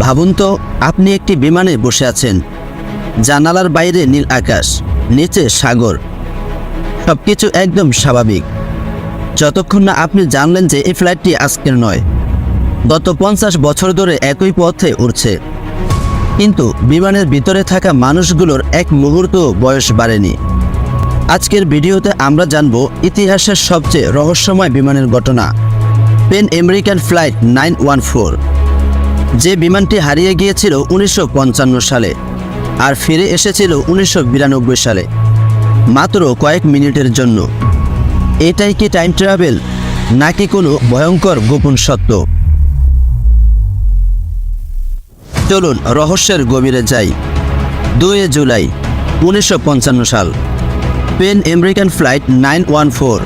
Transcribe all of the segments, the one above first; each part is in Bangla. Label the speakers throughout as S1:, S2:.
S1: ভাবুন তো, আপনি একটি বিমানে বসে আছেন। জানালার বাইরে নীল আকাশ, নিচে সাগর, সবকিছু একদম স্বাভাবিক, যতক্ষণ না আপনি জানলেন যে এই ফ্লাইটটি আজকের নয়, গত 50 বছর ধরে একই পথে উড়ছে। কিন্তু বিমানের ভিতরে থাকা মানুষগুলোর এক মুহূর্ত বয়স বাড়েনি। আজকের ভিডিওতে আমরা জানব ইতিহাসের সবচেয়ে রহস্যময় বিমানের ঘটনা, প্যান আমেরিকান ফ্লাইট 914। যে বিমানটি হারিয়ে গিয়েছিল 1955 সালে আর ফিরে এসেছিল 1992 সালে, মাত্র কয়েক মিনিটের জন্য। এটাই কি টাইম ট্রাভেল, নাকি কোনো ভয়ঙ্কর গোপন সত্য? চলুন রহস্যের গভীরে যাই। 2 জুলাই 1955 সাল, pan American flight 914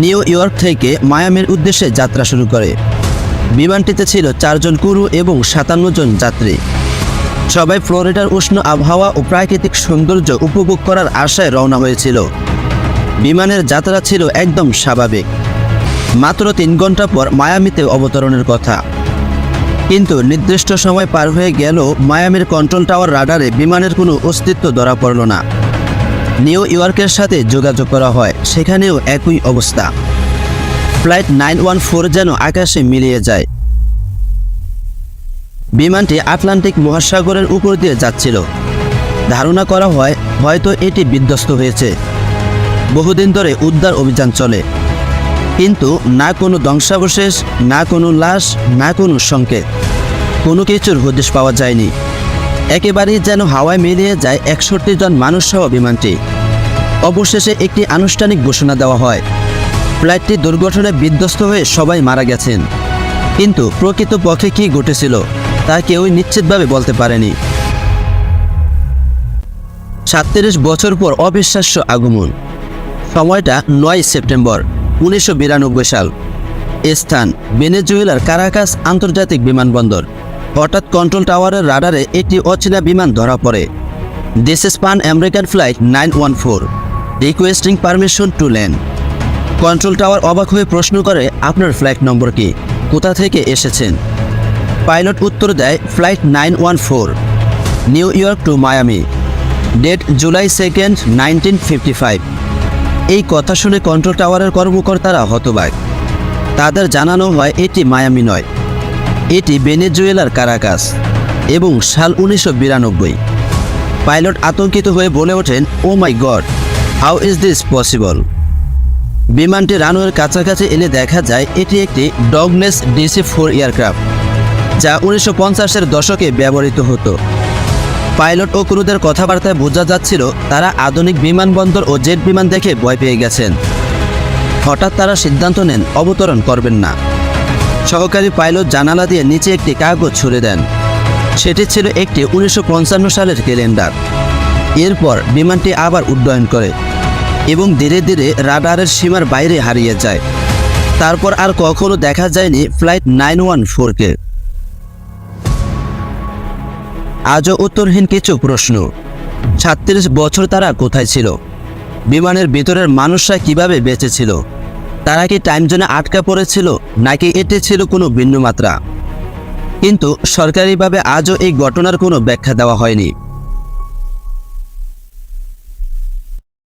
S1: New York থেকে মায়ামির উদ্দেশ্যে যাত্রা শুরু করে। বিমানটিতে ছিল 4 জন ক্রু এবং 57 জন যাত্রী। সবাই ফ্লোরিডার উষ্ণ আবহাওয়া ও প্রাকৃতিক সৌন্দর্য উপভোগ করার আশায় রওনা হয়েছিল। বিমানের যাত্রা ছিল একদম স্বাভাবিক। মাত্র 3 ঘন্টা পর মায়ামিতে অবতরণের কথা। কিন্তু নির্দিষ্ট সময় পার হয়ে গেল, মায়ামির কন্ট্রোল টাওয়ার রাডারে বিমানের কোনো অস্তিত্ব ধরা পড়ল না। নিউ ইয়র্কের সাথে যোগাযোগ করা হয়, সেখানেও একই অবস্থা। ফ্লাইট 914 যেন আকাশে মিলিয়ে যায়। বিমানটি আটলান্টিক মহাসাগরের উপর দিয়ে যাচ্ছিল। ধারণা করা হয় হয়তো এটি বিধ্বস্ত হয়েছে। বহুদিন ধরে উদ্ধার অভিযান চলে, কিন্তু না কোনো ধ্বংসাবশেষ, না কোনো লাশ, না কোনো সংকেত, কোনো কিছুর হদিশ পাওয়া যায়নি। একেবারেই যেন হাওয়ায় মিলিয়ে যায় 61 জন মানুষ সহ বিমানটি। অবশেষে একটি আনুষ্ঠানিক ঘোষণা দেওয়া হয়, ফ্লাইটটি দুর্ঘটনায় বিধ্বস্ত হয়ে সবাই মারা গেছেন। কিন্তু প্রকৃতপক্ষে কী ঘটেছিল তা কেউই নিশ্চিতভাবে বলতে পারেনি। 37 বছর পর অবিশ্বাস্য আগমন। সময়টা 9 সেপ্টেম্বর 1992 সাল। স্থান ভেনেজুয়েলার কারাকাস আন্তর্জাতিক বিমানবন্দর। হঠাৎ কন্ট্রোল টাওয়ারের রাডারে একটি অচেনা বিমান ধরা পড়ে। This is pan American flight 914 requesting permission to land. Control tower অবাক হয়ে প্রশ্ন করে, আপনার ফ্লাইট নম্বর কি, কোথা থেকে এসেছেন? পাইলট উত্তর দেয়, flight 914 New York to Miami, date July 2, 1955। এই কথা শুনে কন্ট্রোল টাওয়ারের কর্মকর্তারা হতবাক। তাদের জানানো হয় এটি মায়ামি নয়, এটি ভেনেজুয়েলার কারাকাস এবং সাল 1992। পাইলট আতঙ্কিত হয়ে বলে ওঠেন, oh my god, how is this possible? বিমানটি রানওয়ের কাছাকাছি এলে দেখা যায় এটি একটি ডগলেস DC-4 এয়ারক্রাফট, যা 1950-এর দশকে ব্যবহৃত হতো। পাইলট ও ক্রুদের কথাবার্তায় বোঝা যাচ্ছিল তারা আধুনিক বিমানবন্দর ও জেট বিমান দেখে ভয় পেয়ে গেছেন। হঠাৎ তারা সিদ্ধান্ত নেন অবতরণ করবেন না। সহকারী পাইলট জানালা দিয়ে নিচে একটি কাগজ ছুড়ে দেন। সেটি ছিল একটি 1955 সালের ক্যালেন্ডার। এরপর বিমানটি আবার উড্ডয়ন করে এবং ধীরে ধীরে রাডারের সীমার বাইরে হারিয়ে যায়। তারপর আর কখনো দেখা যায়নি ফ্লাইট 914-কে। আজও উত্তরহীন কিছু প্রশ্ন। 36 বছর তারা কোথায় ছিল? বিমানের ভিতরের মানুষরা কিভাবে বেঁচে ছিল? তারা কি টাইম জোনে আটকা পড়েছিল, নাকি এটি ছিল কোনো ভিন্ন মাত্রা? কিন্তু সরকারিভাবে আজও এই ঘটনার কোনো ব্যাখ্যা দেওয়া হয়নি।